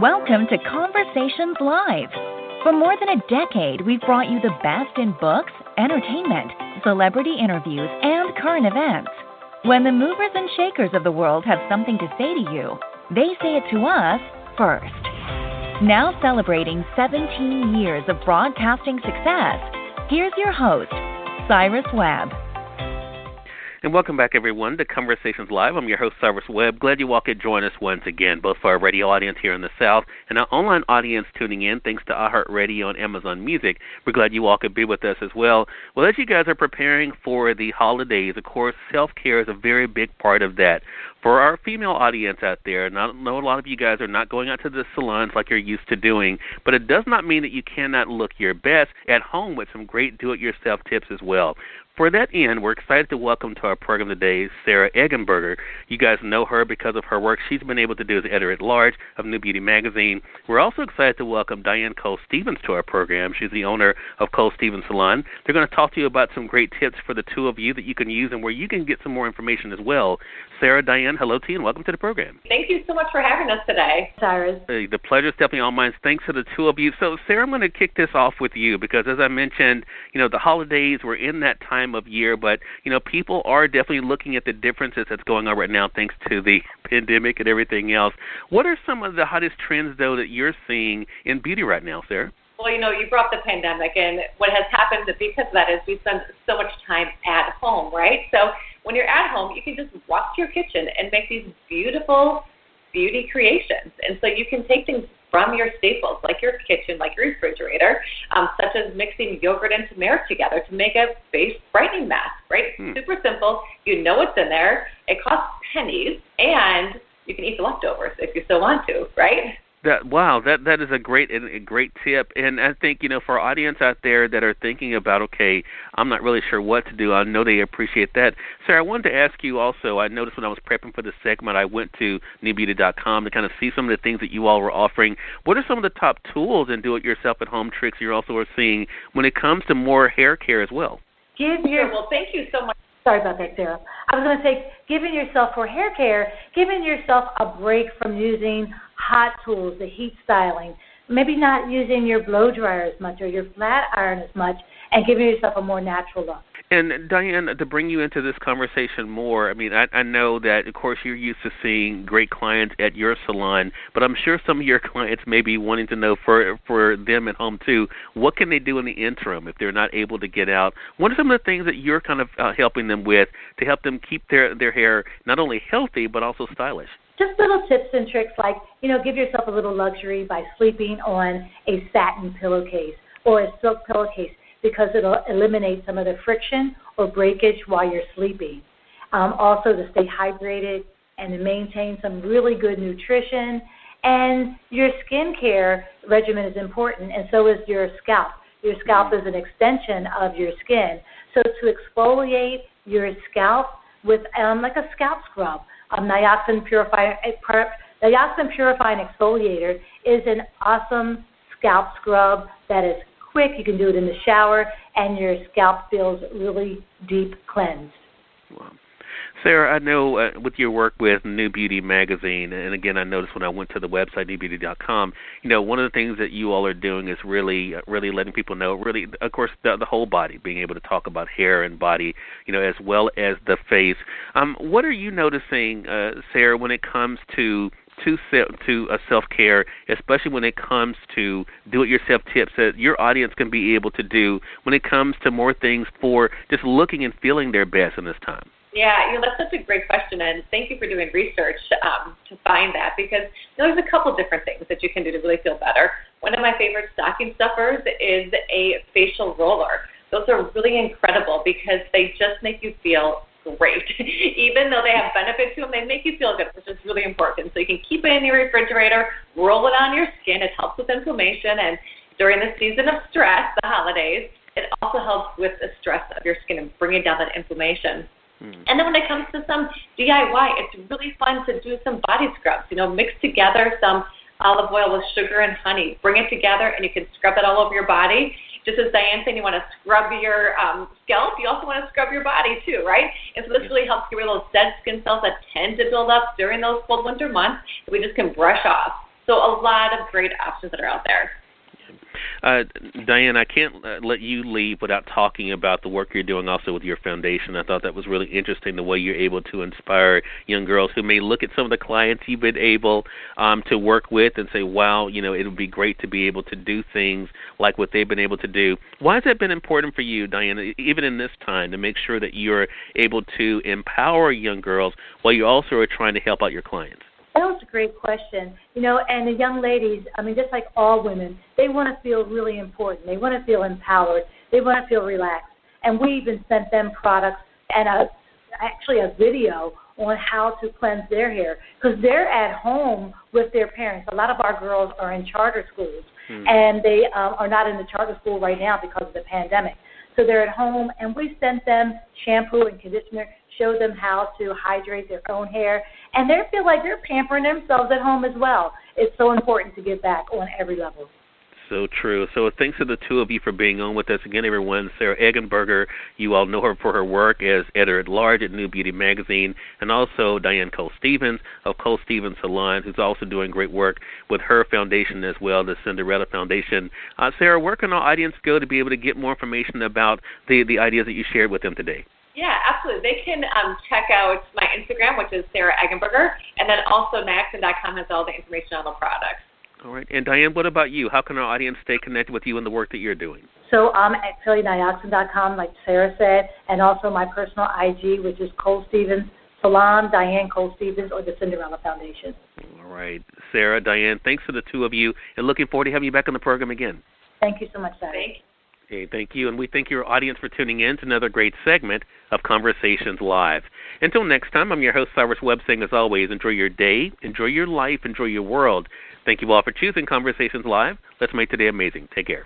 Welcome to Conversations Live. For more than a decade, we've brought you the best in books, entertainment, celebrity interviews, and current events. When the movers and shakers of the world have something to say to you, they say it to us first. Now celebrating 17 years of broadcasting success, here's your host, Cyrus Webb. And welcome back, everyone, to Conversations Live. I'm your host, Cyrus Webb. Glad you all could join us once again, both for our radio audience here in the South and our online audience tuning in, thanks to iHeartRadio and Amazon Music. We're glad you all could be with us as well. Well, as you guys are preparing for the holidays, of course, self-care is a very big part of that. For our female audience out there, and I know a lot of you guys are not going out to the salons like you're used to doing, but it does not mean that you cannot look your best at home with some great do-it-yourself tips as well. For that end, we're excited to welcome to our program today Sarah Eggenberger. You guys know her because of her work she's been able to do as editor-at-large of NewBeauty magazine. We're also excited to welcome Diane Cole-Stevens to our program. She's the owner of Cole-Stevens Salon. They're going to talk to you about some great tips for the two of you that you can use and where you can get some more information as well. Sarah, Diane, hello to you and welcome to the program. Thank you so much for having us today, Cyrus. The pleasure is definitely all mine. Thanks to the two of you. So, Sarah, I'm going to kick this off with you because, as I mentioned, the holidays, we're in that time of year, but, people are definitely looking at the differences that's going on right now thanks to the pandemic and everything else. What are some of the hottest trends, though, that you're seeing in beauty right now, Sarah? Well, you brought the pandemic, and what has happened because of that is we spend so much time at home, right? So when you're at home, you can just walk to your kitchen and make these beautiful beauty creations. And so you can take things from your staples, like your kitchen, like your refrigerator, such as mixing yogurt and turmeric together to make a face brightening mask, right? Super simple. You know what's in there. It costs pennies, and you can eat the leftovers if you still want to, right? That is a great tip, and I think for our audience out there that are thinking about, okay, I'm not really sure what to do. I know they appreciate that. Sarah, I wanted to ask you also. I noticed when I was prepping for this segment, I went to NewBeauty.com to kind of see some of the things that you all were offering. What are some of the top tools and do-it-yourself-at-home tricks you also are seeing when it comes to more hair care as well? Well, thank you so much. Sorry about that, Sarah. I was going to say, giving yourself for hair care, giving yourself a break from using hot tools, the heat styling, maybe not using your blow dryer as much or your flat iron as much, and giving yourself a more natural look. And Diane, to bring you into this conversation more, I know that, of course, you're used to seeing great clients at your salon, but I'm sure some of your clients may be wanting to know for them at home, too, what can they do in the interim if they're not able to get out? What are some of the things that you're kind of helping them with to help them keep their hair not only healthy but also stylish? Just little tips and tricks like, give yourself a little luxury by sleeping on a satin pillowcase or a silk pillowcase, because it'll eliminate some of the friction or breakage while you're sleeping. Also to stay hydrated and to maintain some really good nutrition. And your skincare regimen is important, and so is your scalp. Your scalp is an extension of your skin. So to exfoliate your scalp with like a scalp scrub, Dioxin Purifying Exfoliator is an awesome scalp scrub that is quick. You can do it in the shower, and your scalp feels really deep cleansed. Wow. Sarah, I know with your work with NewBeauty magazine, and again, I noticed when I went to the website, NewBeauty.com, one of the things that you all are doing is really letting people know, really, of course, the whole body, being able to talk about hair and body, as well as the face. What are you noticing, Sarah, when it comes to self-care, especially when it comes to do-it-yourself tips that your audience can be able to do when it comes to more things for just looking and feeling their best in this time? Yeah, that's such a great question, and thank you for doing research to find that, because there's a couple different things that you can do to really feel better. One of my favorite stocking stuffers is a facial roller. Those are really incredible because they just make you feel great. Even though they have benefit to them, they make you feel good, which is really important. So you can keep it in your refrigerator, roll it on your skin. It helps with inflammation, and during the season of stress, the holidays, it also helps with the stress of your skin and bringing down that inflammation. And then when it comes to some DIY, it's really fun to do some body scrubs. Mix together some olive oil with sugar and honey. Bring it together, and you can scrub that all over your body. Just as Diane said, you want to scrub your scalp, you also want to scrub your body too, right? And so this really helps get rid of those dead skin cells that tend to build up during those cold winter months that we just can brush off. So a lot of great options that are out there. Diane, I can't let you leave without talking about the work you're doing also with your foundation. I thought that was really interesting, the way you're able to inspire young girls who may look at some of the clients you've been able to work with and say, wow, it would be great to be able to do things like what they've been able to do. Why has that been important for you, Diane, even in this time, to make sure that you're able to empower young girls while you also are trying to help out your clients? That was a great question. And the young ladies, just like all women, they want to feel really important. They want to feel empowered. They want to feel relaxed. And we even sent them products and actually a video on how to cleanse their hair, because they're at home with their parents. A lot of our girls are in charter schools, and they are not in the charter school right now because of the pandemic. So they're at home, and we sent them shampoo and conditioner, show them how to hydrate their own hair, and they feel like they're pampering themselves at home as well. It's so important to give back on every level. So true. So thanks to the two of you for being on with us again, everyone. Sarah Eggenberger, you all know her for her work as editor-at-large at NewBeauty magazine, and also Diane Cole-Stevens of Cole-Stevens Salon, who's also doing great work with her foundation as well, the Cinderella Foundation. Sarah, where can our audience go to be able to get more information about the ideas that you shared with them today? Yeah, absolutely. They can check out my Instagram, which is Sarah Eggenberger, and then also nyaxon.com has all the information on the products. All right. And Diane, what about you? How can our audience stay connected with you and the work that you're doing? So I'm at nyaxon.com, like Sarah said, and also my personal IG, which is Cole-Stevens Salon, Diane Cole-Stevens, or the Cinderella Foundation. All right. Sarah, Diane, thanks to the two of you, and looking forward to having you back on the program again. Thank you so much, Sarah. Thank you. Okay, thank you, and we thank your audience for tuning in to another great segment of Conversations Live. Until next time, I'm your host, Cyrus Webb, saying as always, enjoy your day, enjoy your life, enjoy your world. Thank you all for choosing Conversations Live. Let's make today amazing. Take care.